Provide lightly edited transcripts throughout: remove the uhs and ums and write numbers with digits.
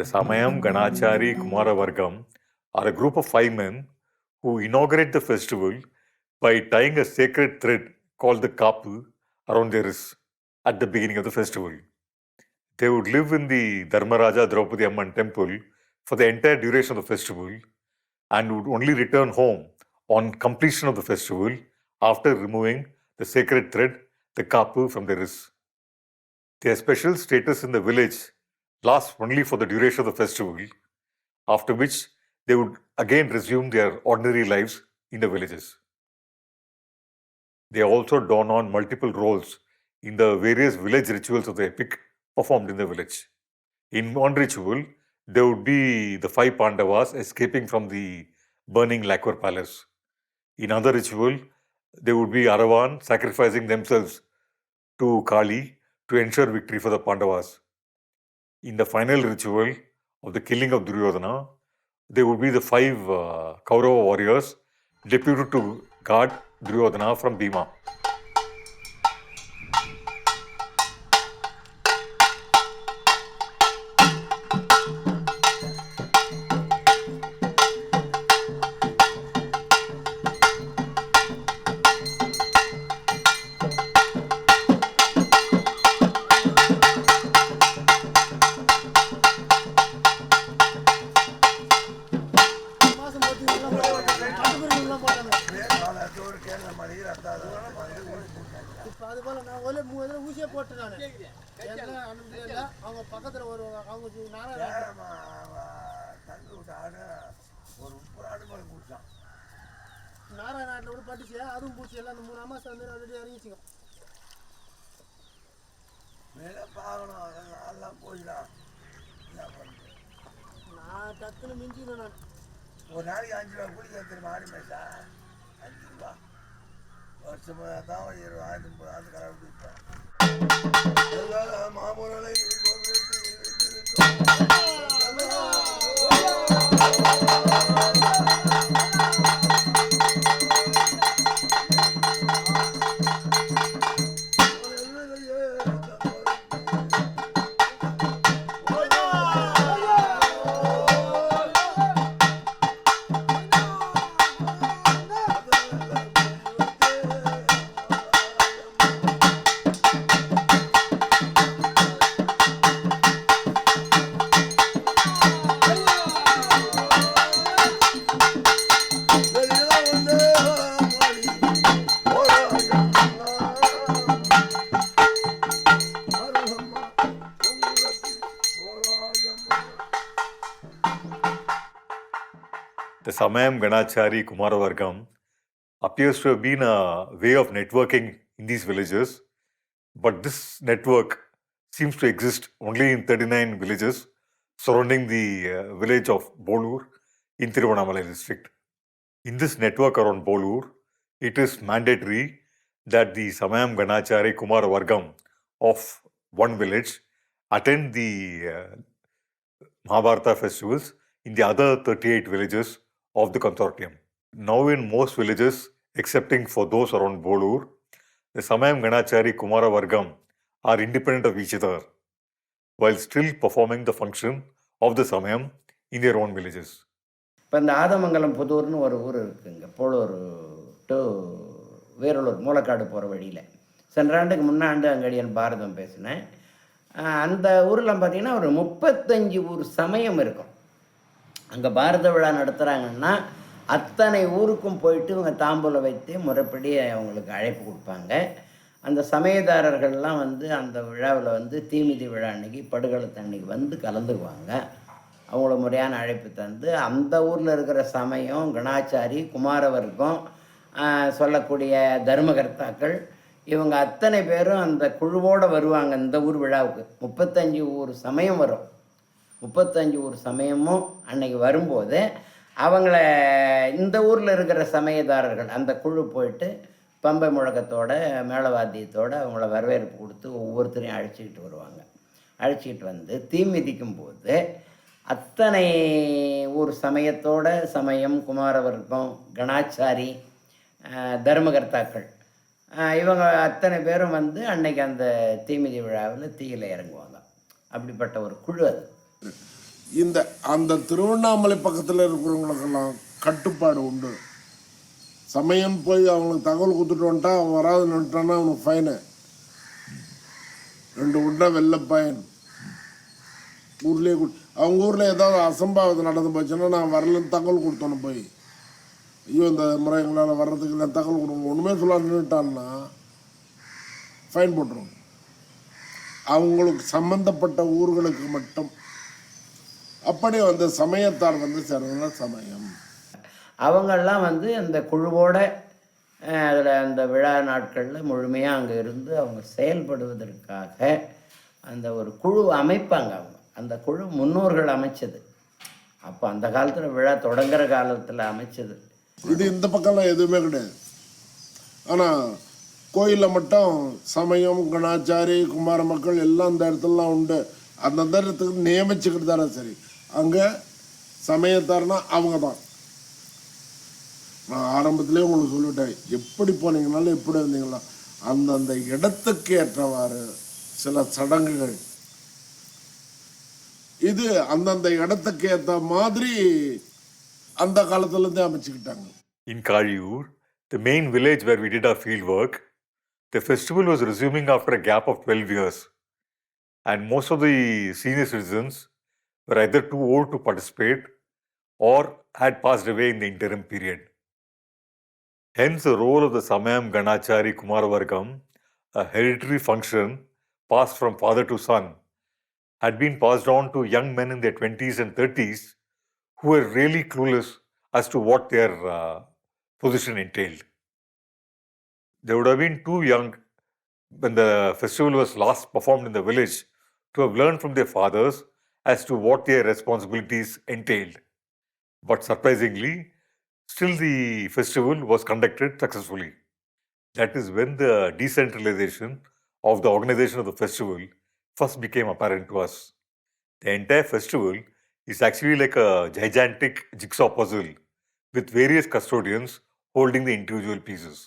The Samayam Ganachari Kumaravargam are a group of 5 men who inaugurate the festival by tying a sacred thread called the kapu around their wrists at the beginning of the festival. They would live in the Dharmaraja Draupadi Amman temple for the entire duration of the festival and would only return home on completion of the festival after removing the sacred thread, the kapu, from their wrists. Their special status in the village lasts only for the duration of the festival, after which they would again resume their ordinary lives in the villages. They also don on multiple roles in the various village rituals of the epic performed in the village. In one ritual, there would be the 5 Pandavas escaping from the burning lacquer palace. In another ritual, there would be Aravan sacrificing themselves to Kali to ensure victory for the Pandavas. In the final ritual of the killing of Duryodhana, there would be the 5 Kaurava warriors deputed to guard Duryodhana from Bhima. ஒரு நாளைக்கு 5 ரூபா கூலி தெரியுமா ஆடி மேசா 5 ரூபா வருஷம் தான் 20 30 கடை விட்டுப்பேன் மாமூலை The Samayam Ganachari Kumaravargam appears to have been a way of networking in these villages, but this network seems to exist only in 39 villages surrounding the village of Bolur in Tiruvannamalai district. In this network around Bolur, it is mandatory that the Samayam Ganachari Kumaravargam of one village attend the Mahabharata festivals in the other 38 villages of the consortium. Now in most villages, excepting for those around Bolur, the Samayam Ganachari Kumaravargam are independent of each other, while still performing the function of the Samayam in their own villages. இப்போ இந்த ஆதமங்கலம் புதூர்னு ஒரு ஊர் இருக்குங்க, Polur to வேரலூர் Moolakadu போகிற வழியில். சென்ற ஆண்டுக்கு முன்னாண்டு அங்கடியன் பாரதம் பேசினேன். அந்த ஊரில் பார்த்திங்கன்னா ஒரு 35 ஊர் சமயம் இருக்கும். அங்கே பாரத விழா நடத்துகிறாங்கன்னா அத்தனை ஊருக்கும் போயிட்டு இவங்க தாம்பூலம் வைத்து முறைப்படி அவங்களுக்கு அழைப்பு கொடுப்பாங்க. அந்த சமயதாரர்கள்லாம் வந்து அந்த விழாவில் வந்து தீமிதி விழா அன்றைக்கி படுகளத்து அன்றைக்கி வந்து கலந்துக்குவாங்க. அவங்கள முறையான அழைப்பு தந்து அந்த ஊரில் இருக்கிற சமயம் கணாச்சாரி குமாரவர்க்கம் சொல்லக்கூடிய தர்மகர்த்தாக்கள் இவங்க அத்தனை பேரும் அந்த குழுவோடு வருவாங்க. இந்த ஊர் விழாவுக்கு 35 ஊர் சமயம் வரும். 35 ஊர் சமயமும் அன்னைக்கு வரும்போது அவங்கள இந்த ஊரில் இருக்கிற சமயதாரர்கள் அந்த குழு போயிட்டு பம்பை முழக்கத்தோட மேளவாத்தியத்தோடு அவங்கள வரவேற்பு கொடுத்து ஒவ்வொருத்தரையும் அழைச்சிக்கிட்டு வருவாங்க. அழைச்சிக்கிட்டு வந்து தீ மிதிக்கும் போது அத்தனை ஊர் சமயத்தோட சமயம் குமாரவர்க்கம் கணாச்சாரி தர்மகர்த்தாக்கள் இவங்க அத்தனை பேரும் வந்து அன்னைக்கு அந்த தீமிதி விழாவில் தீயில் இறங்குவாங்க. அப்படிப்பட்ட ஒரு குழு அது. இந்த அந்த திருவண்ணாமலை பக்கத்தில் இருக்கிறவங்களுக்கெல்லாம் கட்டுப்பாடு உண்டு. சமயம் போய் அவங்களுக்கு தகவல் கொடுத்துட்டு வந்துட்டா அவன் வராது நின்ட்டான்னா அவனுக்கு ஃபைனு 2 உண்டா வெள்ள பயன். ஊர்லேயே அவங்க ஊரில் ஏதாவது அசம்பாவிதம் நடந்து போச்சுன்னா நான் வரலன்னு தகவல் கொடுத்தோன்னு போய் ஐயோ இந்த முறை எங்களால் வர்றதுக்கு இல்லை தகவல் கொடுங்க ஒன்றுமே சொல்ல நின்றுட்டான்னா ஃபைன் போட்டுருவோம். அவங்களுக்கு சம்மந்தப்பட்ட ஊர்களுக்கு மட்டும். அப்படி வந்து சமயத்தார் வந்து சேர்ந்ததுனா சமயம். அவங்கெல்லாம் வந்து அந்த குழுவோட அதில் அந்த விழா நாட்களில் முழுமையாக அங்கே இருந்து அவங்க செயல்படுவதற்காக அந்த ஒரு குழு அமைப்பாங்க. அவங்க அந்த குழு முன்னோர்கள் அமைச்சது. அப்போ அந்த காலத்தில் விழா தொடங்குற காலத்தில் அமைச்சது. இது இந்த பக்கம்லாம் எதுவுமே கிடையாது. ஆனால் கோயிலில் மட்டும் சமயம் கணாச்சாரி குமார மக்கள் எல்லாம் அந்த இடத்துலலாம் உண்டு. அந்தந்த இடத்துக்கு நியமிச்சுக்கிட்டு தானே சரி. அங்கே சமயத்தார்னா அவங்க தான். நான் ஆரம்பத்திலே உங்களுக்கு சொல்லிவிட்டேன், எப்படி போனீங்கனாலும் எப்படி இருந்தீங்களா அந்தந்த இடத்துக்கு ஏற்றவாறு சில சடங்குகள் இது அந்தந்த இடத்துக்கு ஏற்ற மாதிரி அந்த காலத்துலேருந்தே அமைச்சுக்கிட்டாங்க. In Kazhiur, the main village where we did our field work, the festival was resuming after a gap of 12 years. And most of the senior citizens were either too old to participate or had passed away in the interim period. Hence, the role of the Samayam Ganachari Kumaravargam, a hereditary function passed from father to son, had been passed on to young men in their 20s and 30s who were really clueless as to what their position entailed. They would have been too young when the festival was last performed in the village to have learned from their fathers as to what their responsibilities entailed. But surprisingly, still the festival was conducted successfully. That is when the decentralization of the organization of the festival first became apparent to us. The entire festival is actually like a gigantic jigsaw puzzle with various custodians holding the individual pieces.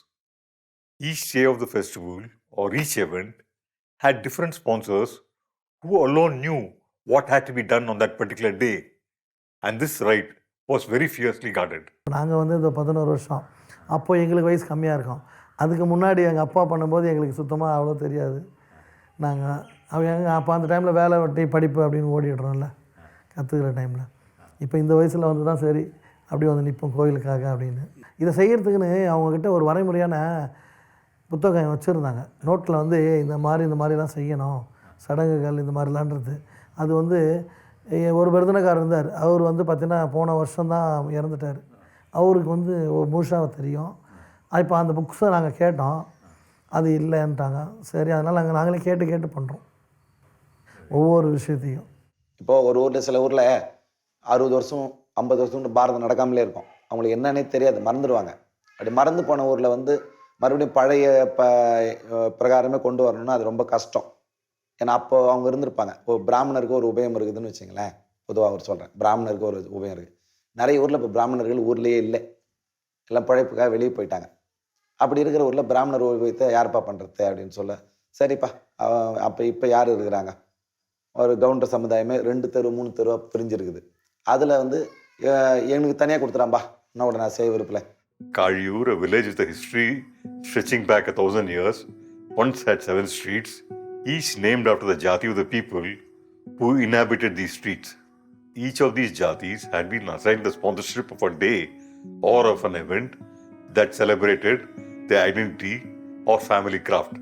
Each day of the festival or each event had different sponsors who alone knew what had to be done on that particular day. And this right was very fiercely guarded. நாங்கள் வந்து இந்த 11 வருஷம் அப்போது எங்களுக்கு வயசு கம்மியாக இருக்கும். அதுக்கு முன்னாடி எங்கள் அப்பா பண்ணும்போது எங்களுக்கு சுத்தமாக அவ்வளோ தெரியாது. நாங்கள் அவங்க அப்போ அந்த டைமில் வேலை வெட்டி படிப்பு அப்படின்னு ஓடிடுறோம்ல கற்றுக்கிற டைமில். இப்போ இந்த வயசில் வந்து தான் சரி அப்படி வந்து நிற்போம் கோயிலுக்காக அப்படின்னு. இதை செய்கிறதுக்குன்னு அவங்கக்கிட்ட ஒரு வரைமுறையான புத்தகம் வச்சுருந்தாங்க. நோட்டில் வந்து இந்த மாதிரிலாம் செய்யணும் சடங்குகள் இந்த மாதிரிலான்றது. அது வந்து ஒரு விருதுனக்காரர் இருந்தார். அவர் வந்து பார்த்திங்கன்னா போன வருஷம்தான் இறந்துட்டார். அவருக்கு வந்து முழுசாக தெரியும். இப்போ அந்த புக்ஸை நாங்கள் கேட்டோம், அது இல்லைன்ட்டாங்க. சரி அதனால் நாங்களே கேட்டு பண்ணுறோம் ஒவ்வொரு விஷயத்தையும். இப்போது ஒரு ஊரில் சில ஊரில் 60 வருஷம் 50 வருஷம் பாரதம் நடக்காமலே இருக்கும். அவங்களுக்கு என்னன்னே தெரியாது, மறந்துடுவாங்க. அப்படி மறந்து போன ஊரில் வந்து மறுபடியும் பழைய பிரகாரமே கொண்டு வரணும்னா அது ரொம்ப கஷ்டம். ஏன்னா அப்போ அவங்க இருந்திருப்பாங்க. இப்போ பிராமணருக்கு ஒரு உபயம் இருக்குதுன்னு வச்சுங்களேன். பொதுவாக ஒரு சொல்கிறேன், பிராமணருக்கு ஒரு உபயம் இருக்குது. நிறைய ஊரில் இப்போ பிராமணர்கள் ஊர்லேயே இல்லை, எல்லாம் பழைப்புக்காக வெளியே போயிட்டாங்க. அப்படி இருக்கிற ஊரில் பிராமணர் உபயத்தை யாருப்பா பண்ணுறது அப்படின்னு சொல்ல, சரிப்பா அப்போ இப்போ யார் இருக்கிறாங்க, ஒரு கவுண்டர் சமுதாயமே 2 தெரு 3 தெருவாக பிரிஞ்சிருக்குது. அதில் வந்து எனக்கு தனியாக கொடுத்துறாம்பா என்னோட நான் செய்ய விருப்பல. Kazhiur, a village with a history stretching back 1,000 years, once had 7 streets, each named after the jati of the people who inhabited these streets. Each of these jatis had been assigned the sponsorship of a day or of an event that celebrated their identity or family craft.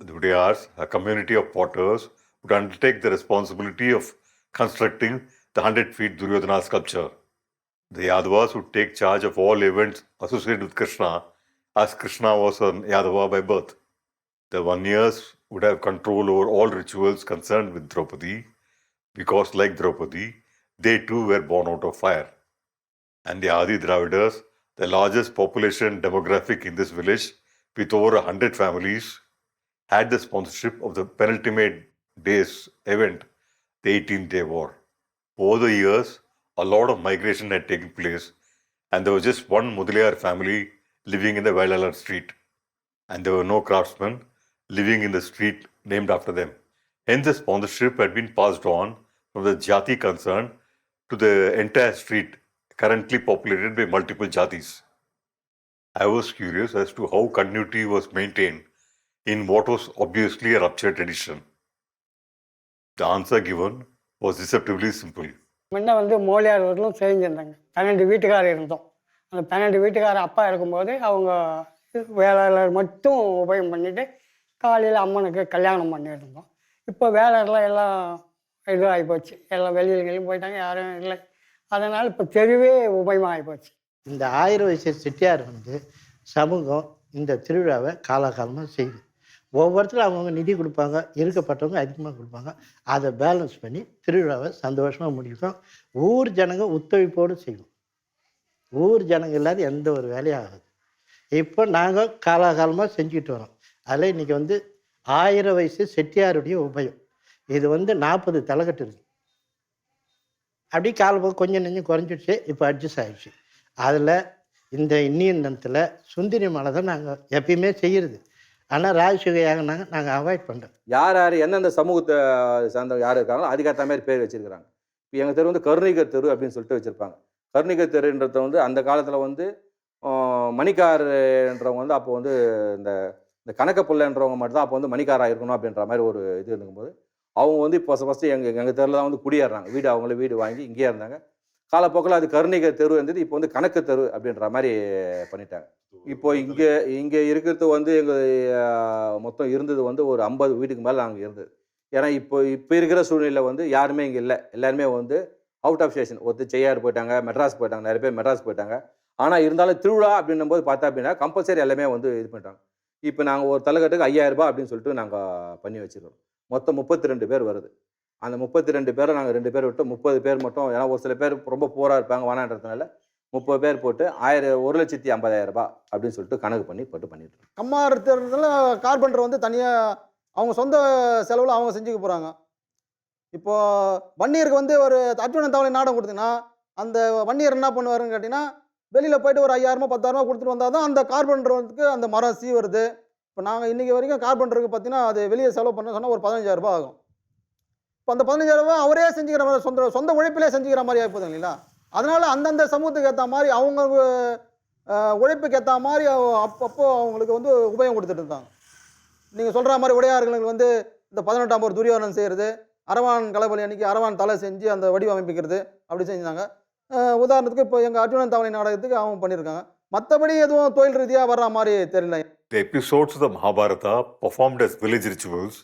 The Udayars, a community of potters, would undertake the responsibility of constructing the 100 feet Duryodhana sculpture. The Yadavas would take charge of all events associated with Krishna, as Krishna was a Yadava by birth. The Vanyas would have control over all rituals concerned with Draupadi, because like Draupadi, they too were born out of fire. And the Adi Dravidas, the largest population demographic in this village, with over 100 families, had the sponsorship of the penultimate day's event, the 18th Day War. Over the years, a lot of migration had taken place, and there was just one Mudaliar family living in the Vailalar street, and there were no craftsmen living in the street named after them. Hence, the sponsorship had been passed on from the jati concerned to the entire street currently populated by multiple jatis. I was curious as to how continuity was maintained in what was obviously a ruptured tradition. The answer given was deceptively simple. முன்ன வந்து மோலியார் வீட்டிலும் செஞ்சுருந்தாங்க. 12 வீட்டுக்காரர் இருந்தோம். அந்த 12 வீட்டுக்காரர் அப்பா இருக்கும்போது அவங்க வேலையாளர் மட்டும் உபயோகம் பண்ணிவிட்டு காலையில் அம்மனுக்கு கல்யாணம் பண்ணியிருந்தோம். இப்போ வேலையெல்லாம் எல்லாம் இதுவாகி போச்சு. எல்லாம் வெளியிலையும் போயிட்டாங்க, யாரும் இல்லை. அதனால் இப்போ தெருவே உபயோகமாகி போச்சு. இந்த 1000 வயசு செட்டியார் வந்து சமூகம் இந்த திருவிழாவை காலாகாலமாக செய்யுது. ஒவ்வொருத்தரும் அவங்கவுங்க நிதி கொடுப்பாங்க, இருக்கப்பட்டவங்க அதிகமாக கொடுப்பாங்க. அதை பேலன்ஸ் பண்ணி திருவிழாவை சந்தோஷமாக முடிக்கும். ஊர் ஜனங்க ஒத்துழைப்போடு செய்யும். ஊர் ஜனங்க இல்லாத எந்த ஒரு வேலையும் ஆகாது. இப்போ நாங்கள் காலாகாலமாக செஞ்சுக்கிட்டு வரோம். அதில் இன்றைக்கி வந்து 1000 வயசு செட்டியாருடைய உபயம். இது வந்து 40 தலைக்கட்டு இருக்குது. அப்படி காலம் கொஞ்சம் நெஞ்சம் குறைஞ்சிடுச்சு, இப்போ அட்ஜஸ்ட் ஆகிடுச்சு. அதில் இந்த இன்னியன் தினத்தில் சுந்தரி மலை தான் நாங்கள் எப்பயுமே செய்கிறது. ஆனால் ராஜசுக யாகனாங்க நாங்கள் அவாய்ட் பண்ணுறோம். யார் யார் எந்தெந்த சமூகத்தை சார்ந்தவங்க யார் இருக்காங்களோ அதுக்கேற்ற மாதிரி பேர் வச்சுருக்கிறாங்க. இப்போ எங்கள் தெரு வந்து கருணிகர் தெரு அப்படின்னு சொல்லிட்டு வச்சுருப்பாங்க. கருணிகர் தெருன்றத வந்து அந்த காலத்தில் வந்து மணிக்கார்ன்றவங்க வந்து அப்போ வந்து இந்த இந்த கணக்க புள்ளன்றவங்க மட்டும் தான் அப்போ வந்து மணிக்காராக இருக்கணும் அப்படின்ற மாதிரி ஒரு இது இருக்கும்போது அவங்க வந்து இப்போ ஃபஸ்ட்டு எங்கள் தெருவில் தான் வந்து குடியேறாங்க. அவங்களே வீடு வாங்கி இங்கேயே இருந்தாங்க. காலப்போக்கில் அது கருணிகர் தெரு இருந்தது, இப்போ வந்து கணக்கு தெரு அப்படின்ற மாதிரி பண்ணிட்டாங்க. இப்போ இங்கே இருக்கிறது வந்து எங்கள் மொத்தம் இருந்தது வந்து ஒரு 50 வீட்டுக்கு மேலே நாங்கள் இருந்தது. ஏன்னா இப்போ இருக்கிற சூழ்நிலை வந்து யாருமே இங்கே இல்லை. எல்லாருமே வந்து அவுட் ஆஃப் ஸ்டேஷன். ஒருத்தர் செய்யார் போயிட்டாங்க, மெட்ராஸ் போயிட்டாங்க, நிறைய பேர் மெட்ராஸ் போயிட்டாங்க. ஆனால் இருந்தாலும் திருவிழா அப்படின்னும் போது பார்த்தா அப்படின்னா கம்பல்சரி எல்லாமே வந்து இது பண்ணிட்டாங்க. இப்போ நாங்கள் ஒரு தலைக்கட்டுக்கு 5000 ரூபாய் அப்படின்னு சொல்லிட்டு நாங்கள் பண்ணி வச்சுருக்கோம். மொத்தம் 32 பேர் வருது. அந்த 32 பேரை நாங்கள் 2 பேர் விட்டு 30 பேர் மட்டும், ஏன்னா ஒரு சில பேர் ரொம்ப போராக இருப்பாங்க வேணான்றதுனால 30 பேர் போட்டு 1,50,000 ரூபாய் அப்படின்னு சொல்லிட்டு கணக்கு பண்ணி பண்ணிட்டு இருக்கோம். கம்மாறு தேர்தலில் கார்பெண்டர் வந்து தனியாக அவங்க சொந்த செலவில் அவங்க செஞ்சுக்க போகிறாங்க. இப்போது வன்னியருக்கு வந்து ஒரு அர்ஜுனன் தவளை நாடகம் கொடுத்தீங்கன்னா அந்த வன்னியர் என்ன பண்ணுவாருன்னு கேட்டிங்கன்னா வெளியில் போய்ட்டு ஒரு 5000 10,000 கொடுத்துட்டு வந்தால் தான் அந்த கார்பெண்டருக்கு அந்த மரம் வருது. இப்போ நாங்கள் இன்றைக்கி வரைக்கும் கார்பெண்டருக்கு பார்த்தீங்கன்னா அது வெளியே செலவு பண்ண சொன்னால் ஒரு 15,000 ரூபாய் ஆகும். இப்போ அந்த 15,000 ரூபாய் அவரே செஞ்சுக்கிற மாதிரி சொந்த உழைப்பிலே செஞ்சுக்கிற மாதிரி ஆகிப்போதும் இல்லைங்களா? அதனால் அந்தந்த சமூகத்துக்கு ஏற்ற மாதிரி அவங்க உழைப்புக்கு ஏற்ற மாதிரி அப்பப்போ அவங்களுக்கு வந்து உபயோகம் கொடுத்துட்டு இருந்தாங்க. நீங்கள் சொல்கிற மாதிரி உடையார்களுக்கு வந்து இந்த 18ஆம் ஒரு துரியோதனன் செய்கிறது, அரவான் கலைபலி அன்றைக்கி அரவான் தலை செஞ்சு அந்த வடிவமைப்பிக்கிறது அப்படி செஞ்சாங்க. உதாரணத்துக்கு இப்போ எங்கள் அர்ஜுனன் தவளை நாடகத்துக்கு அவங்க பண்ணியிருக்காங்க. மற்றபடி எதுவும் தொழில் ரீதியாக வர்ற மாதிரி தெரியல. The episodes of the Mahabharata performed as village rituals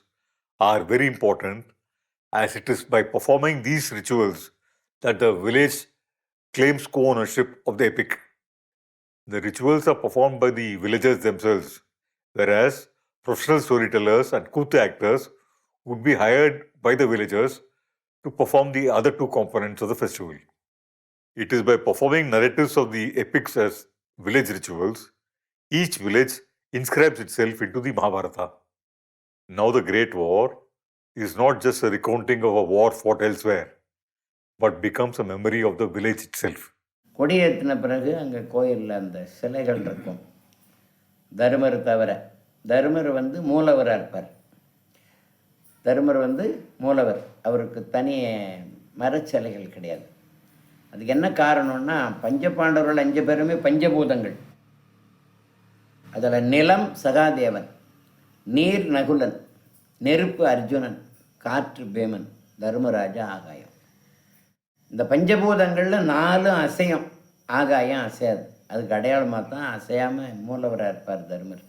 are very important, as it is by performing these rituals that the village claims co-ownership of the epic. The rituals are performed by the villagers themselves, whereas professional storytellers and Kuthu actors would be hired by the villagers to perform the other two components of the festival. It is by performing narratives of the epics as village rituals, each village inscribes itself into the Mahabharata. Now the Great War is not just a recounting of a war fought elsewhere, but becomes a memory of the village itself. கொடியேற்றின பிறகு அங்கே கோயிலில் அந்த சிலைகள் இருக்கும். தருமர் தவிர தருமர் வந்து மூலவராக இருப்பார். தருமர் வந்து மூலவர், அவருக்கு தனி மரச்சிலைகள் கிடையாது. அதுக்கு என்ன காரணம்னா பஞ்சபாண்டவர்கள் 5 பேருமே பஞ்சபூதங்கள். அதில் நிலம் சகாதேவன், நீர் நகுலன், நெருப்பு அர்ஜுனன், காற்று பேமன், தர்மராஜா ஆகாயம். இந்த பஞ்சபூதங்களில் 4 அசையும், ஆகாயம் அசையாது. அதுக்கு அடையாளமாக தான் அசையாமல் மூலவராக இருப்பார் தர்மர்.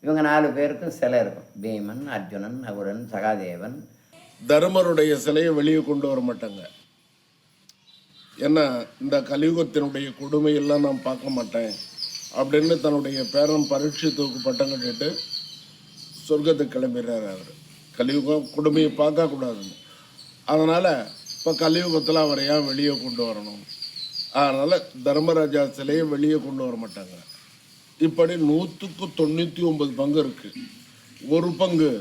இவங்க 4 பேருக்கும் சிலை இருக்கும். பீமன், அர்ஜுனன், நகுலன், சகாதேவன். தர்மருடைய சிலையை வெளியே கொண்டு வர மாட்டாங்க. ஏன்னா இந்த கலியுகத்தினுடைய கொடுமையெல்லாம் நான் பார்க்க மாட்டேன் அப்படின்னு தன்னுடைய பேரன் பரீட்சித்துக்கு பட்டம் கட்டிட்டு சொர்க்கத்துக்கு கிளம்பிடுறாரு. அவர் கலியுகம் கொடுமையை பார்க்கக்கூடாதுன்னு. அதனால் இப்போ கலியுகத்தில் அவரை ஏன் வெளியே கொண்டு வரணும்? அதனால் தர்மராஜா சிலையை வெளியே கொண்டு வர மாட்டாங்க. இப்படி 100க்கு 99 பங்கு இருக்குது. ஒரு பங்கு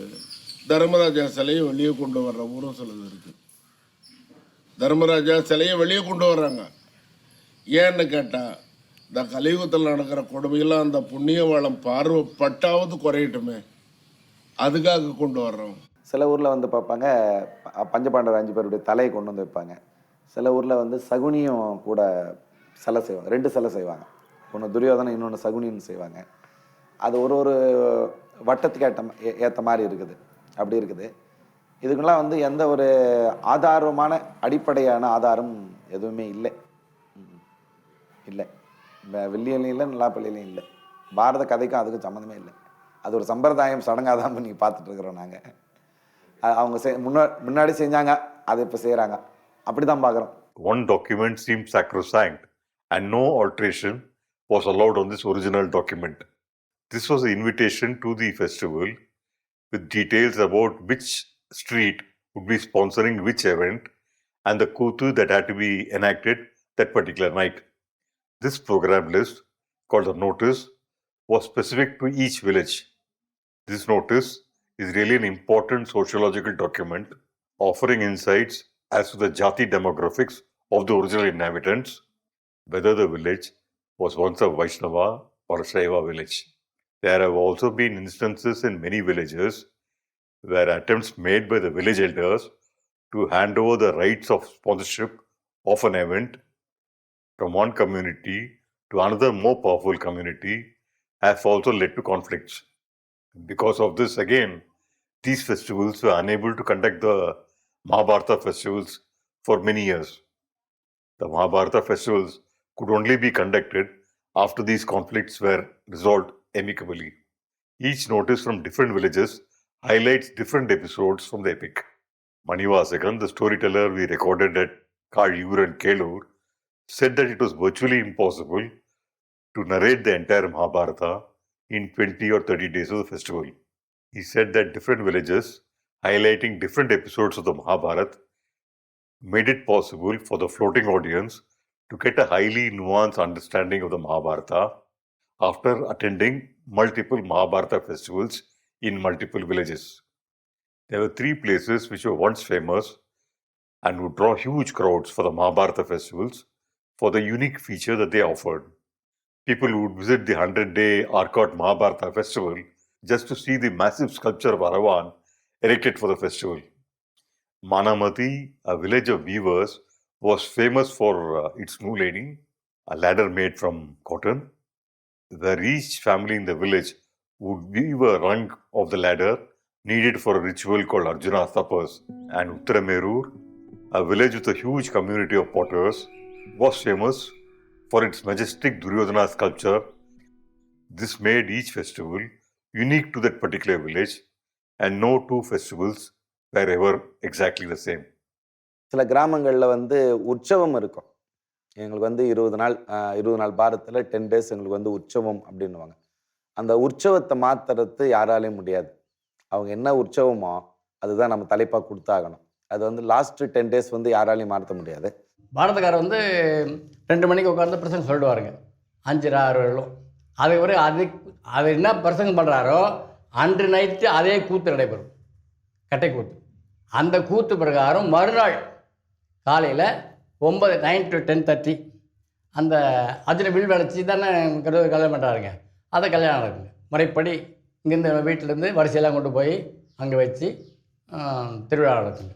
தர்மராஜா சிலையை வெளியே கொண்டு வர்ற ஊரும் சிலது இருக்குது. தர்மராஜா சிலையை வெளியே கொண்டு வர்றாங்க. ஏன்னு கேட்டால் இந்த கலியுகத்தில் நடக்கிற கொடுமையெல்லாம் அந்த புண்ணியவாளம் பார்வைப்பட்டாவது குறையட்டுமே, அதுக்காக கொண்டு வர்றோம். சில ஊரில் வந்து பார்ப்பாங்க பஞ்சபாண்டவர் 5 பேருடைய தலையை கொண்டு வந்து வைப்பாங்க. சில ஊரில் வந்து சகுனியும் கூட சிலை செய்வாங்க, 2 சிலை செய்வாங்க. ஒன்று துரியோதனை, இன்னொன்று சகுனின்னு செய்வாங்க. அது ஒரு வட்டத்துக்கு ஏற்ற மாதிரி இருக்குது, அப்படி இருக்குது. இதுக்கெல்லாம் வந்து எந்த ஒரு ஆதாரமான அடிப்படையான ஆதாரம் எதுவுமே இல்லை. இல்லை, வெள்ளியிலையும் இல்லை, நல்லாப்பள்ளியிலையும் இல்லை. பாரத கதைக்கும் அதுக்கும் சம்மந்தமே இல்லை. அது ஒரு சம்பிரதாயம், சடங்காக தான் பண்ணி பார்த்துட்டு இருக்கிறோம் நாங்கள். அவங்க முன்னாடி செஞ்சாங்க, அதை இப்போ செய்கிறாங்க, அப்படி தான் பார்க்குறோம். One document seemed sacrosanct and no alteration was allowed on this original document. This was an invitation to the festival with details about which street would be sponsoring which event and the kuthu that had to be enacted that particular night. This program list, called the notice, was specific to each village. This notice is really an important sociological document offering insights as to the Jati demographics of the original inhabitants, whether the village was once a Vaishnava or a Shaiva village. There have also been instances in many villages where attempts made by the village elders to hand over the rights of sponsorship of an event from one community to another more powerful community have also led to conflicts. Because of this, again, these festivals were unable to conduct the Mahabharata festivals for many years. The Mahabharata festivals could only be conducted after these conflicts were resolved amicably. Each notice from different villages highlights different episodes from the epic. Manivasakan, the storyteller we recorded at Kazhiur and Kelur, said that it was virtually impossible to narrate the entire Mahabharata in 20 or 30 days of the festival. He said that different villages highlighting different episodes of the Mahabharata made it possible for the floating audience to get a highly nuanced understanding of the Mahabharata after attending multiple Mahabharata festivals in multiple villages. There were 3 places which were once famous and would draw huge crowds for the Mahabharata festivals for the unique feature that they offered. People would visit the 100-day Arcot Mahabharata festival just to see the massive sculpture of Aravan erected for the festival. Manamati, a village of weavers, was famous for its nuleni, a ladder made from cotton, where each family in the village would weave a rung of the ladder needed for a ritual called Arjuna Tapas. And Uttaramerur, a village with a huge community of potters, was famous for its majestic Duryodhana sculpture. This made each festival unique to that particular village, and no 2 festivals were ever exactly the same. சில கிராமங்களில் வந்து உற்சவம் இருக்கும். எங்களுக்கு வந்து 20 நாள் பாரத்தில் 10 days எங்களுக்கு வந்து உற்சவம் அப்படின்னுவாங்க. அந்த உற்சவத்தை மாற்றுறது யாராலையும் முடியாது. அவங்க என்ன உற்சவமோ அதுதான் நம்ம தலைப்பாக கொடுத்தாகணும். அது வந்து லாஸ்ட்டு 10 days வந்து யாராலையும் மாற்ற முடியாது. பாரதக்காரர் வந்து 2 மணிக்கு உட்காந்து பிரசங்கம் சொல்லிடுவாருங்க, 5 6 வரலும். அது என்ன பிரசங்கம் பண்ணுறாரோ அன்று நைட்டு அதே கூத்து நடைபெறும், கட்டை கூத்து. அந்த கூத்து பிரகாரம் மறுநாள் காலையில் 9 to 10:30 அந்த அர்ஜுன வில் வளைச்சி தானே கல்யாணம் பண்ணுறாருங்க. அதை கல்யாணம் நடக்குங்க முறைப்படி. இங்கேருந்து வீட்டிலேருந்து வரிசையெல்லாம் கொண்டு போய் அங்கே வச்சு திருவிழா நடக்குங்க,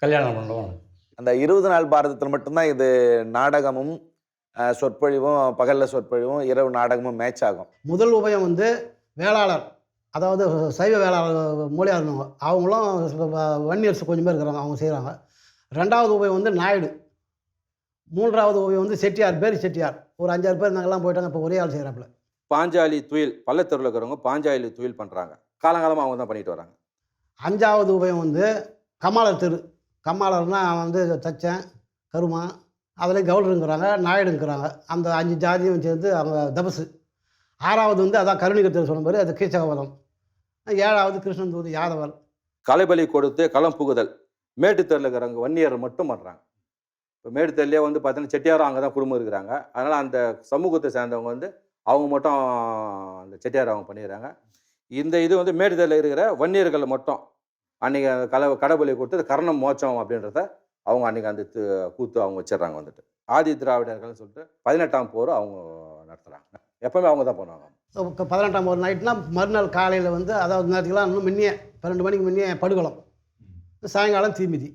கல்யாணம் பண்ணுவோம். அந்த 20 நாள் பாரதத்தில் மட்டும்தான் இது நாடகமும் சொற்பொழிவும், பகலில் சொற்பொழிவும், இரவு நாடகமும் மேட்ச் ஆகும். முதல் உபயம் வந்து வேளாளர், அதாவது சைவ வேளாளர் மூலியார் இருந்தவங்க, அவங்களும் வன்னியர்ஸ் கொஞ்சம் பேர் இருக்கிறாங்க, அவங்க செய்கிறாங்க. 2வது உபயம் வந்து நாயுடு. 3வது உபயம் வந்து செட்டியார், பேர் செட்டியார். ஒரு 5 6 பேர் நாங்கள்லாம் போயிட்டாங்க, இப்போ ஒரே ஆள் செய்கிறாப்புல. பாஞ்சாலி துயில், பள்ளத்தூரில் இருக்கிறவங்க பாஞ்சாலி துயில் பண்ணுறாங்க, காலங்காலமாக அவங்க தான் பண்ணிட்டு வராங்க. 5வது உபயம் வந்து கம்மாளர் தெரு. கம்மாளர்னா வந்து தச்சன், கருமா, அதில் கவுடருங்கிறாங்க, நாயுடுங்கிறாங்க. அந்த 5 ஜாதியும் சேர்ந்து அவங்க தபசு. 6வது வந்து அதான் கருணிக தெரு சொன்ன மாதிரி அது கீச்சகவதம். 7வது கிருஷ்ணன் தூது யாதவர். கலைபலி கொடுத்து களம் புகுதல் மேட்டுத்தெருவில் இருக்கிறவங்க வன்னியர் மட்டும் பண்ணுறாங்க. இப்போ மேட்டுத்தெருலேயே வந்து பார்த்தீங்கன்னா செட்டியாரும் அங்கே தான் குடும்பம் இருக்கிறாங்க. அதனால் அந்த சமூகத்தை சேர்ந்தவங்க வந்து அவங்க மட்டும் அந்த செட்டியார் அவங்க பண்ணிடுறாங்க. இந்த இது வந்து மேட்டுத்தெருவில் இருக்கிற வன்னியர்கள் மட்டும் அன்றைக்கி கடைபலி கொடுத்து கர்ணம் மோட்சம் அப்படின்றத அவங்க அன்றைக்கி அந்த கூத்து அவங்க வச்சிடுறாங்க. வந்துட்டு ஆதி திராவிடர்கள்னு சொல்லிட்டு 18ஆம் போர் அவங்க நடத்துகிறாங்க. எப்போவுமே அவங்க தான் பண்ணுவாங்க. 18ஆம் போர் நைட்னா மறுநாள் காலையில் வந்து, அதாவது நேரத்துக்கெல்லாம் இன்னும் முன்னே 12 மணிக்கு முன்னே படுகலம், சாயங்காலம் தீமிதி.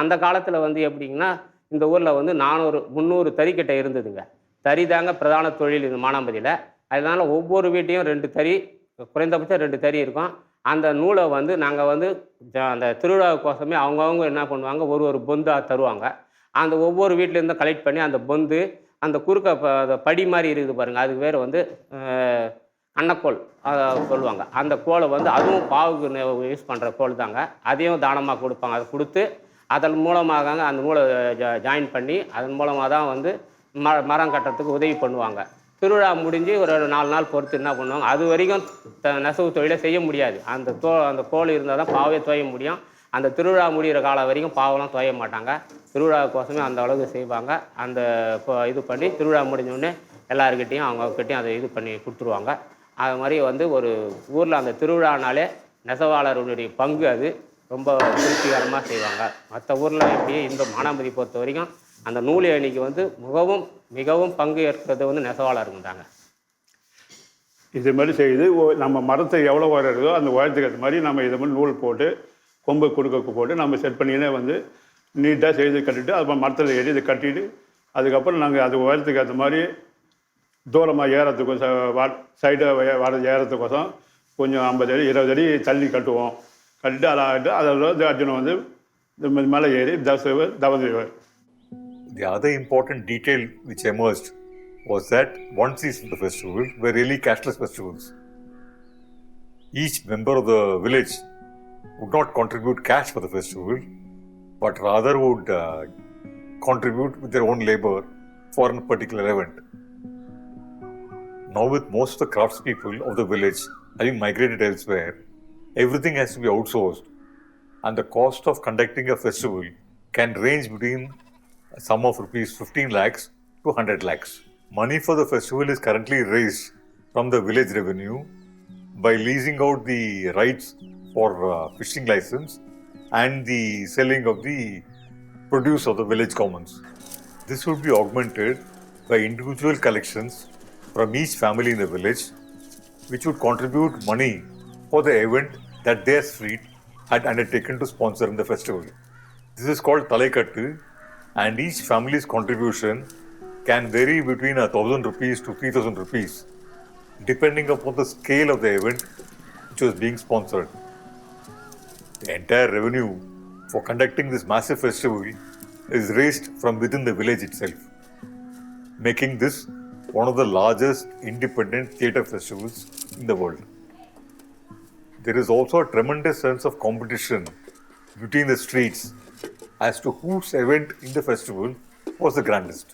அந்த காலத்தில் வந்து எப்படிங்கன்னா இந்த ஊரில் வந்து 400-300 தறிக்கட்டை இருந்ததுங்க. தறி தாங்க பிரதான தொழில் இந்த மானாமதியில். அதனால் ஒவ்வொரு வீட்டையும் 2 தறி, குறைந்தபட்சம் 2 தறி இருக்கும். அந்த நூலை வந்து நாங்கள் வந்து அந்த திருவிழாவுக்கோசமே அவங்கவுங்க என்ன பண்ணுவாங்க, ஒரு பொந்தா தருவாங்க. அந்த ஒவ்வொரு வீட்டிலேருந்தும் கலெக்ட் பண்ணி அந்த பொந்து, அந்த குறுக்க அந்த படி மாதிரி இருக்குது பாருங்கள், அதுக்கு பேர் வந்து அன்னக்கோல் சொல்லுவாங்க. அந்த கோலை வந்து அதுவும் பாவுக்கு யூஸ் பண்ணுற கோல் தாங்க. அதையும் தானமாக கொடுப்பாங்க. அதை கொடுத்து அதன் மூலமாக அந்த நூலை ஜாயின் பண்ணி அதன் மூலமாக தான் வந்து மரம் கட்டுறதுக்கு உதவி பண்ணுவாங்க. திருவிழா முடிஞ்சு ஒரு 4 நாள் பொறுத்து என்ன பண்ணுவாங்க, அது வரைக்கும் நெசவு தொழிலை செய்ய முடியாது. அந்த கோல் இருந்தால் தான் பாவே துவைய முடியும். அந்த திருவிழா முடிகிற காலம் வரைக்கும் பாவெல்லாம் துவைய மாட்டாங்க. திருவிழாவுக்கோசமே அந்த அளவுக்கு செய்வாங்க. அந்த இது பண்ணி திருவிழா முடிஞ்சோடனே எல்லாருக்கிட்டையும் அவங்கக்கிட்டையும் அதை இது பண்ணி கொடுத்துருவாங்க. அது மாதிரி வந்து ஒரு ஊரில் அந்த திருவிழானாலே நெசவாளருடைய பங்கு அது ரொம்ப திருப்திகரமாக செய்வாங்க. மற்ற ஊரில் எப்படி இந்த மானாமதி பொறுத்த வரைக்கும் அந்த நூல் அணிக்கு வந்து மிகவும் பங்கு ஏற்கிறது வந்து நெசவாளருந்தாங்க. இது மாதிரி செய்து நம்ம மரத்தை எவ்வளோ உயரதோ அந்த உயரத்துக்கு ஏற்ற மாதிரி நம்ம இது மாதிரி நூல் போட்டு கொம்பு கொடுக்க போட்டு நம்ம செட் பண்ணினே வந்து நீட்டாக செய்து கட்டிட்டு அப்புறம் மரத்தில் ஏறி இதை கட்டிட்டு அதுக்கப்புறம் நாங்கள் அது உயரத்துக்கு ஏற்ற மாதிரி தூரமாக ஏறத்துக்கும் சைடாக ஏறத்துக்கோசம் கொஞ்சம் 50 அடி 20 அடி தள்ளி கட்டுவோம். கட்டிட்டு அதில் அர்ஜுனன் வந்து மேலே ஏறி தவதேவர். The other important detail which emerged was that one season the festival were really cashless festivals. Each member of the village would not contribute cash for the festival, but rather would contribute with their own labor for a particular event. Now with most of the craftspeople of the village having migrated elsewhere, everything has to be outsourced, and the cost of conducting a festival can range between a sum of rupees 15 lakhs to 100 lakhs. Money for the festival is currently raised from the village revenue by leasing out the rights for fishing license and the selling of the produce of the village commons. This would be augmented by individual collections from each family in the village, which would contribute money for the event that their street had undertaken to sponsor in the festival. This is called Talaikattu, and each family's contribution can vary between 1,000 rupees to 3,000 rupees, depending upon the scale of the event which was being sponsored. The entire revenue for conducting this massive festival is raised from within the village itself, making this one of the largest independent theatre festivals in the world. There is also a tremendous sense of competition between the streets as to whose event in the festival was the grandest.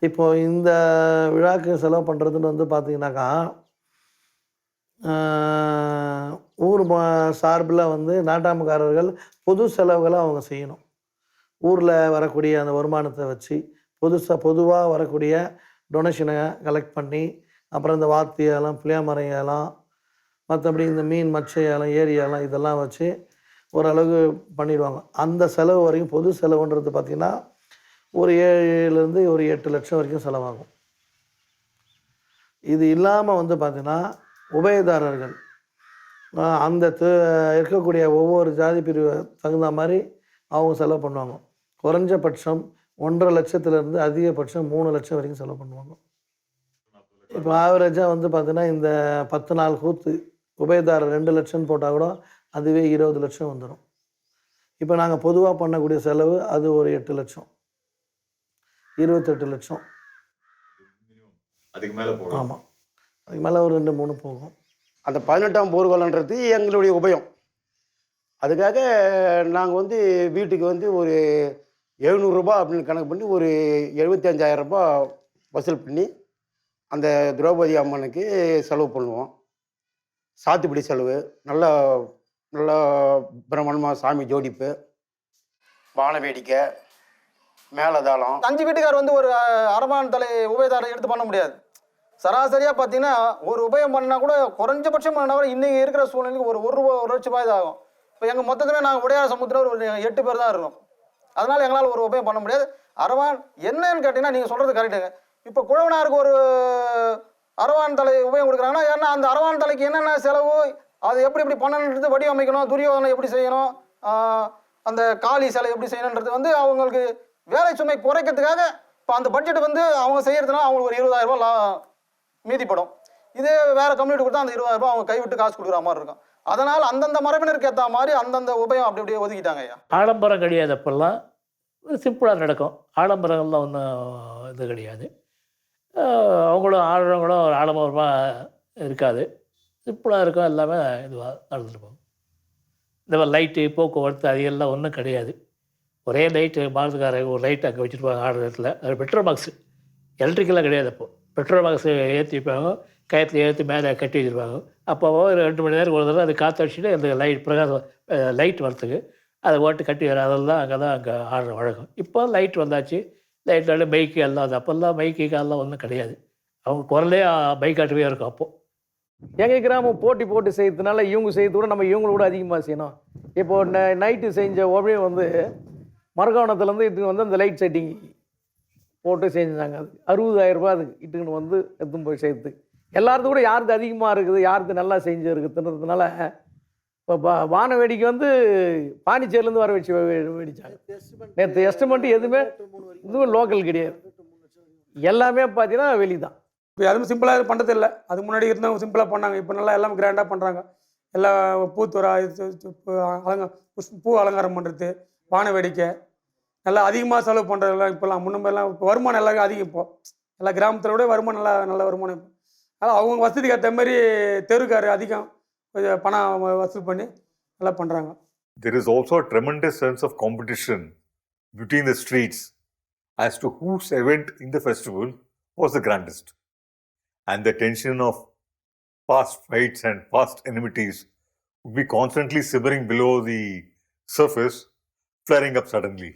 இப்போது இந்த விழாக்கு செலவு பண்ணுறதுன்னு வந்து பார்த்திங்கனாக்கா ஊர் சார்பில் வந்து நாட்டாமக்காரர்கள் பொது செலவுகளை அவங்க செய்யணும். ஊரில் வரக்கூடிய அந்த வருமானத்தை வச்சு பொதுவாக வரக்கூடிய டொனேஷனை கலெக்ட் பண்ணி, அப்புறம் இந்த வாத்து ஏலம், புளியாமரம் ஏலம், மற்றபடி இந்த மீன் மச்சை ஏலம், ஏரி ஏலம் இதெல்லாம் வச்சு ஓரளவு பண்ணிடுவாங்க. அந்த செலவு வரைக்கும் பொது செலவுன்றது பார்த்திங்கன்னா ஒரு 7லேருந்து ஒரு 8 லட்சம் வரைக்கும் செலவாகும். இது இல்லாமல் வந்து பார்த்திங்கன்னா உபயதாரர்கள் அந்த இருக்கக்கூடிய ஒவ்வொரு ஜாதி பிரிவு தகுந்த மாதிரி அவங்க செலவு பண்ணுவாங்க. குறைஞ்சபட்சம் 1.5 லட்சத்துலேருந்து அதிகபட்சம் 3 லட்சம் வரைக்கும் செலவு பண்ணுவாங்க. இப்போ ஆவரேஜாக வந்து பார்த்திங்கன்னா இந்த 10 நாள் கூத்து உபயதாரர் 2 லட்சம்னு போட்டால் கூட அதுவே 20 லட்சம் வந்துடும். இப்போ நாங்கள் பொதுவாக பண்ணக்கூடிய செலவு அது ஒரு 8 லட்சம், 28 லட்சம். அதுக்கு மேலே போகும். ஆமாம், அதுக்கு மேலே ஒரு 2-3 போகும். அந்த 18ஆம் ஊர்வலன்றது எங்களுடைய உபயம். அதுக்காக நாங்கள் வந்து வீட்டுக்கு வந்து ஒரு 700 ரூபாய் அப்படின்னு கணக்கு பண்ணி ஒரு 75,000 ரூபாய் வசூல் பண்ணி அந்த திரௌபதி அம்மனுக்கு செலவு பண்ணுவோம். சாத்துப்படி செலவு, நல்லா நல்லா பிரமாண்டமாக சாமி ஜோடிப்பு, வான வேடிக்கை, மேலதாளம். 5 வீட்டுக்கார் வந்து ஒரு அரவான் தலை உபயதாரம் எடுத்து பண்ண முடியாது. சராசரியாக பார்த்தீங்கன்னா ஒரு உபயம் பண்ணால் கூட குறைஞ்சபட்சம் பண்ணால் கூட இன்றைக்கி இருக்கிற சூழ்நிலைக்கு ஒரு ரூபா 1 லட்ச ரூபாய் தான் ஆகும். இப்போ எங்கள் மொத்தத்துமே நாங்கள் உடையார் சமுத்திரம் ஒரு 8 பேர் தான் இருக்கோம். அதனால் எங்களால் ஒரு உபயம் பண்ண முடியாது. அரவான் என்னன்னு கேட்டிங்கன்னா நீங்கள் சொல்கிறது கரெக்டுங்க. இப்போ குழவனாருக்கு ஒரு அரவான் தலை உபயம் கொடுக்குறாங்கன்னா, ஏன்னா அந்த அரவான் தலைக்கு என்னென்ன செலவு, அது எப்படி பண்ணணுன்றது வடிவமைக்கணும், துரியோதனை எப்படி செய்யணும், அந்த காளி சிலை எப்படி செய்யணுன்றது வந்து அவங்களுக்கு வேலை சுமை குறைக்கிறதுக்காக இப்போ அந்த பட்ஜெட் வந்து அவங்க செய்கிறதுனால அவங்களுக்கு ஒரு 20,000 ரூபாய் மீதிப்படும். இதே வேறு கம்யூனிட்டி கொடுத்தா அந்த 20,000 ரூபாய் அவங்க கைவிட்டு காசு கொடுக்குற மாதிரி இருக்கும். அதனால் அந்தந்த மரபினருக்கு ஏற்ற மாதிரி அந்தந்த உபயம் அப்படி அப்படியே ஒதுக்கிட்டாங்க ஐயா. ஆடம்பரம் கிடையாது, அப்போல்லாம் சிம்பிளாக நடக்கும். ஆடம்பரங்கள்லாம் ஒன்றும் இது கிடையாது. அவங்களும் ஆடுறவங்களும் ஆடம்பரமாக இருக்காது, சிம்பிளாக இருக்கும். எல்லாமே இதுவாக நடந்துட்டு போகும். இந்த மாதிரி லைட்டு, போக்குவரத்து அது எல்லாம் ஒன்றும் கிடையாது. ஒரே லைட்டு பாரதிக்காரங்க ஒரு லைட் அங்கே வச்சுருப்பாங்க ஆடுற இடத்துல. அது பெட்ரோல் பாக்ஸு, எலக்ட்ரிக்கெல்லாம் கிடையாது. அப்போது பெட்ரோல் பாக்ஸு ஏற்றி வைப்பாங்க, கயத்தில் ஏற்றி மேலே கட்டி வச்சுருப்பாங்க. அப்போ ஒரு 2 மணி நேரம் ஒரு தடவை அது காற்று அடிச்சுட்டு அந்த லைட் வரத்துக்கு அதை ஓட்டு கட்டி வர அதெல்லாம் அங்கே ஆடுற வழக்கம். இப்போ லைட் வந்தாச்சு, லைட்டில் பைக்கு எல்லாம் அது. அப்போல்லாம் பைக்கு எல்லாம் ஒன்றும் கிடையாது. அவங்க குரலே பைக் ஆட்டவே இருக்கும். அப்போது எங்கள் கிராமம் போட்டு செய்யறதுனால இவங்க செய்யறது கூட நம்ம இவங்கள கூட அதிகமாக செய்யணும். இப்போது நைட்டு செஞ்ச உடனே வந்து மரகோணத்துலேருந்து இட்டுன்னு வந்து அந்த லைட் செட்டிங் போட்டு செஞ்சாங்க. அது 60,000 ரூபாய் அதுக்கு இட்டுன்னு வந்து எடுத்துன்னு போய் செய்யறதுக்கு. எல்லாருக்கும் கூட யாருக்கு அதிகமாக இருக்குது, யாருக்கு நல்லா செஞ்சு இருக்குதுன்றதுனால இப்போ வான வேடிக்கை வந்து பாண்டிச்சேரிலேருந்து வர வச்சு வெடிச்சாங்க. நேற்று எஸ்டிமேட்டு எதுவுமே இதுவும் லோக்கல் கிடையாது, எல்லாமே பார்த்தீங்கன்னா வெளி தான். இப்போ யாருமே சிம்பிளாக பண்ணுறது இல்லை. அதுக்கு முன்னாடி இருந்தவங்க சிம்பிளாக பண்ணாங்க. இப்போ நல்லா எல்லாம் கிராண்டாக பண்ணுறாங்க. எல்லா பூத்துறா, பூ அலங்காரம் பண்ணுறது, வான வேடிக்கை நல்லா அதிகமாக செலவு பண்ணுறதுலாம் இப்போல்லாம். முன்னெல்லாம் இப்போ வருமானம் எல்லாருக்கும் அதிகம். இப்போது எல்லா கிராமத்தில் விட வருமானம் நல்ல வருமானம். இப்போ அதனால் அவங்க வசதிக்கு ஏற்ற மாதிரி தெருக்காரு அதிகம் கொஞ்சம் பணம் வசூல் பண்ணி நல்லா பண்ணுறாங்க. There is also a tremendous sense of competition between the streets as to whose event in the festival was the grandest. And the tension of past fights and past enmities would be constantly simmering below the surface, flaring up suddenly.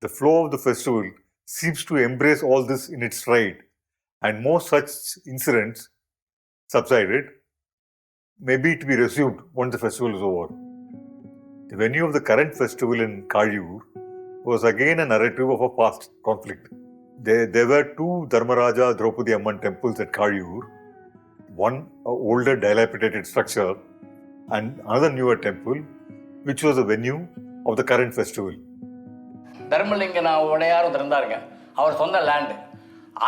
The flow of the festival seems to embrace all this in its stride, and more such incidents subsided, maybe to be resumed once the festival is over. The venue of the current festival in Kaliyur was again a narrative of a past conflict. There were 2 Dharmaraja Draupadi Amman temples at Kaliyur, one older dilapidated structure and another newer temple, which was the venue of the current festival. Dharmalinga உடையாரும் இருந்தாருங்க, அவர் சொந்த land.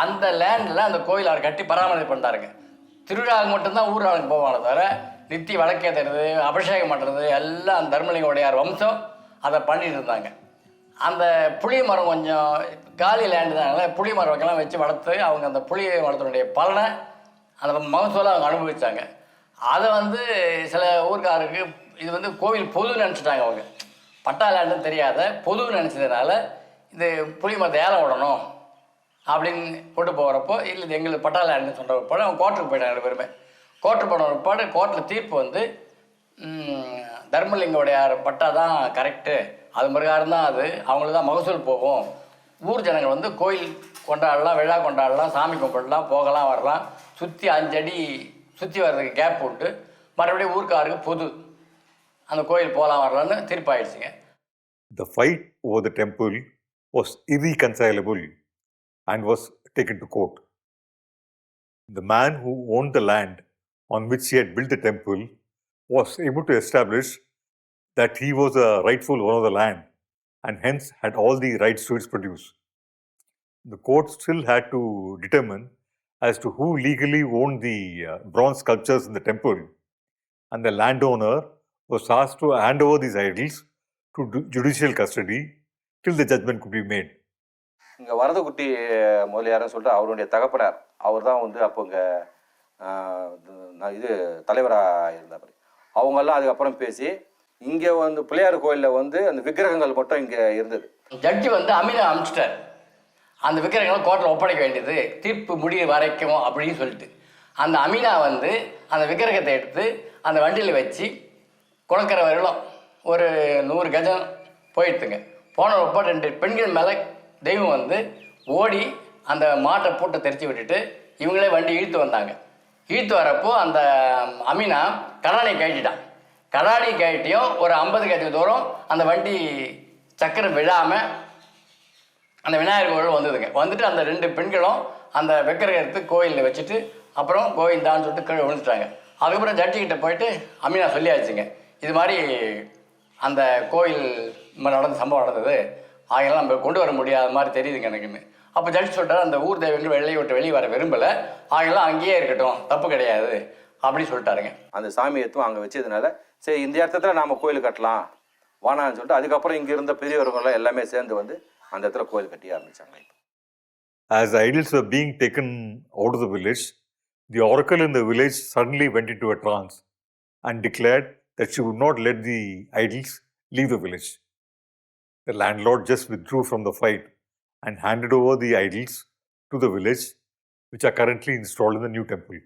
அந்த லேண்டில் அந்த கோயில் அவர் கட்டி பராமரிப்பு பண்ணாருங்க. திருவிழாவுக்கு மட்டும்தான் ஊர் ஆளுங்க போவாங்க தவிர நித்தி விளக்கேற்றுறது, அபிஷேகம் பண்ணுறது எல்லாம் அந்த தர்மலிங்க உடையார் வம்சம் அதை பண்ணிட்டு இருந்தாங்க. அந்த புளிய மரம் கொஞ்சம் காலி லேண்டு தான், புளிய மரம்லாம் வச்சு வளர்த்து அவங்க அந்த புளிய மரத்தினுடைய பலனை அந்த மகசூலை அவங்க அனுபவித்தாங்க. அதை வந்து சில ஊர்காருக்கு இது வந்து கோவில் பொதுன்னு நினச்சிட்டாங்க. அவங்க பட்டா லேண்டுன்னு தெரியாத பொதுன்னு நினச்சதுனால இது புளிய மரத்தை ஏலம் விடணும் அப்படின்னு கொண்டு போகிறப்போ இல்லை இது எங்களுக்கு பட்டா லேண்டுன்னு சொல்கிற பிற்பாடு அவங்க கோர்ட்டுக்கு போயிட்டாங்க 2 பேருமே. கோர்ட்டு போன பிற்பாடு கோர்ட்டில் தீர்ப்பு வந்து தர்மலிங்கோடைய பட்டா தான் கரெக்டு, அது பிரகாரம் தான் அது அவங்களுக்கு தான் மகசூல் போகும். ஊர் ஜனங்கள் வந்து கோயில் கொண்டாடலாம், விழா கொண்டாடலாம், சாமி கும்பிடலாம், போகலாம் வரலாம், சுற்றி 5 அடி சுற்றி வர்றதுக்கு கேப் விட்டு மறுபடியும் ஊருக்காருக்கு பொது அந்த கோயில் போகலாம் வரலான்னு தீர்ப்பாயிடுச்சுங்க. The fight over the temple was irreconcilable and was taken to court. The man who owned the land on which he had built the temple was able to establish that he was a rightful owner of the land and hence had all the rights to its produce. The court still had to determine as to who legally owned the bronze sculptures in the temple, and the landowner was asked to hand over these idols to judicial custody till the judgment could be made. இங்கே வரதக்குட்டி முதலியார்னு சொல்லிட்டு அவருடைய தகப்பனார், அவர் தான் வந்து அப்போ இங்கே இது தலைவராக இருந்தார். அவங்கெல்லாம் அதுக்கப்புறம் பேசி இங்கே வந்து பிள்ளையார் கோயிலில் வந்து அந்த விக்கிரகங்கள் மட்டும் இங்கே இருந்தது. ஜட்ஜி வந்து அமீனா அமிச்சிட்டார், அந்த விக்கிரகங்களை கோர்ட்டில் ஒப்படைக்க வேண்டியது தீர்ப்பு முடிய வரைக்கும் அப்படின்னு சொல்லிட்டு. அந்த அமீனா வந்து அந்த விக்கிரகத்தை எடுத்து அந்த வண்டியில் வச்சு குளக்கரை வரலாம் ஒரு 100 கஜம் போயிடுத்துங்க. போன ரொம்ப 2 பெண்கள் மேலே தெய்வம் வந்து ஓடி அந்த மாட்டை பூட்டை தெரிச்சு விட்டுட்டு இவங்களே வண்டி இழுத்து வந்தாங்க. இழுத்து வரப்போ அந்த அமீனா கடானை கழட்டிட்டான். கடானி கழட்டியும் ஒரு 50 கஜ தூரம் அந்த வண்டி சக்கரம் விழாமல் அந்த விநாயகர் கோவில் வந்ததுங்க. வந்துட்டு அந்த 2 பெண்களும் அந்த விக்கிரகம் எடுத்து கோயிலில் வச்சுட்டு அப்புறம் கோவிந்தான்னு சொல்லிட்டு கீழே விழுந்துட்டாங்க. அதுக்கப்புறம் ஜட்ஜிக்கிட்ட போயிட்டு அமீனா சொல்லியாச்சுங்க, இது மாதிரி அந்த கோயில் நடந்த சம்பவம் நடந்தது, ஆகையெல்லாம் நம்ம கொண்டு வர முடியாத மாதிரி தெரியுதுங்க எனக்குன்னு. அப்போ ஜட்ஜி சொல்லிட்டாரு, அந்த ஊர் தெய்வங்கள் வெளியே வர விரும்பலை, ஆகையெல்லாம் அங்கேயே இருக்கட்டும், தப்பு கிடையாது அப்படி சொல்லிட்டாருங்க. அந்த சாமியத்துவம் அங்கே வச்சதுனால சரி இந்த இடத்துல நாம் கோயில் கட்டலாம் வானான்னு சொல்லிட்டு அதுக்கப்புறம் இங்கே இருந்த பெரியவர்கள்லாம் எல்லாமே சேர்ந்து வந்து அந்த இடத்துல கோயில் கட்டி ஆரம்பித்தாங்க. As idols were being taken out of the village, the oracle in the village suddenly went into a trance and declared that she would not let the idols leave the village. The landlord just withdrew from the fight and handed over the idols to the village, which are currently installed in the new temple.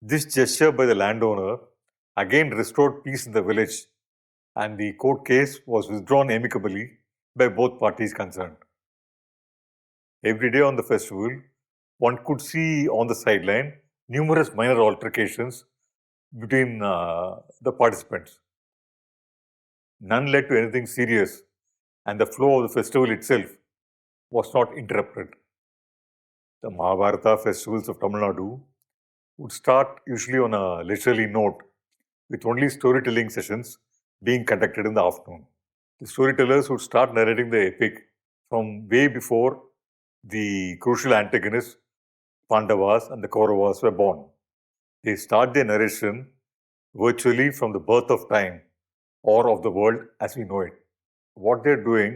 This gesture by the landowner again restored peace in the village, and the court case was withdrawn amicably by both parties concerned. Every day on the festival, one could see on the sideline numerous minor altercations between the participants. None led to anything serious, and the flow of the festival itself was not interrupted. The Mahabharata festivals of Tamil Nadu would start usually on a leisurely note, with only storytelling sessions being conducted in the afternoon. The storytellers would start narrating the epic from way before the crucial antagonists, Pandavas and the Kauravas, were born. They start their narration virtually from the birth of time or of the world as we know it. What they're doing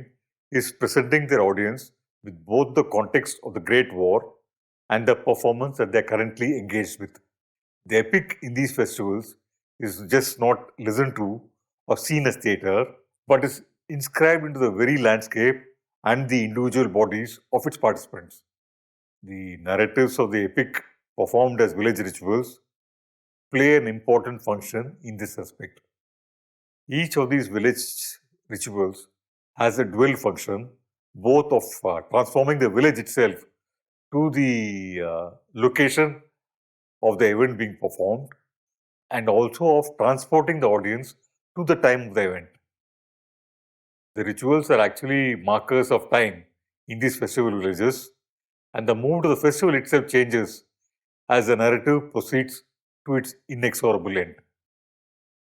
is presenting their audience with both the context of the Great War and the performance that they're currently engaged with. The epic in these festivals is just not listened to or seen as theatre, but is inscribed into the very landscape and the individual bodies of its participants. The narratives of the epic performed as village rituals play an important function in this aspect. Each of these village rituals has a dual function, both of transforming the village itself to the location of the event being performed and also of transporting the audience to the time of the event. The rituals are actually markers of time in these festival villages, and the mood of the festival itself changes as the narrative proceeds to its inexorable end.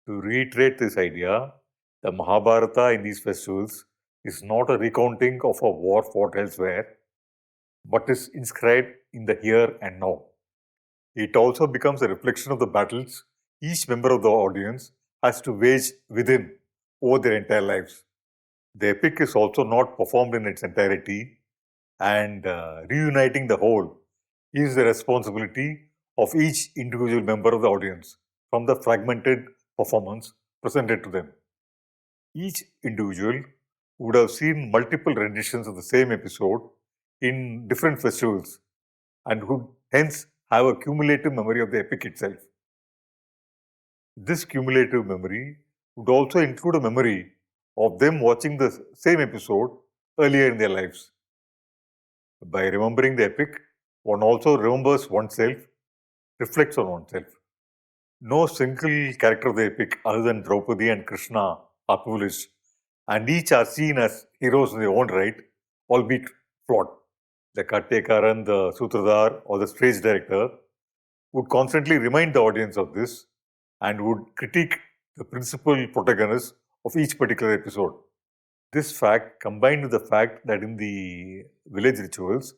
To reiterate this idea, the Mahabharata in these festivals is not a recounting of a war fought elsewhere, but is inscribed in the here and now. It also becomes a reflection of the battles each member of the audience has to wage within over their entire lives. The epic is also not performed in its entirety, and reuniting the whole is the responsibility of each individual member of the audience from the fragmented performance presented to them. Each individual would have seen multiple renditions of the same episode in different festivals and would hence have a cumulative memory of the epic itself. This cumulative memory would also include a memory of them watching the same episode earlier in their lives. By remembering the epic, one also remembers oneself, reflects on oneself. No single character of the epic other than Draupadi and Krishna are privileged, and each are seen as heroes in their own right, albeit flawed. The Kattekaran, the Sutradhar, or the stage director would constantly remind the audience of this and would critique the principal protagonists of each particular episode. This fact, combined with the fact that in the village rituals,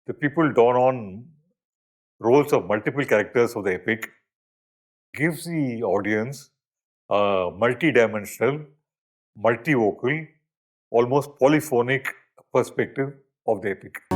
the people don on roles of multiple characters of the epic, gives the audience a multi-dimensional, multivocal, almost polyphonic perspective of the epic.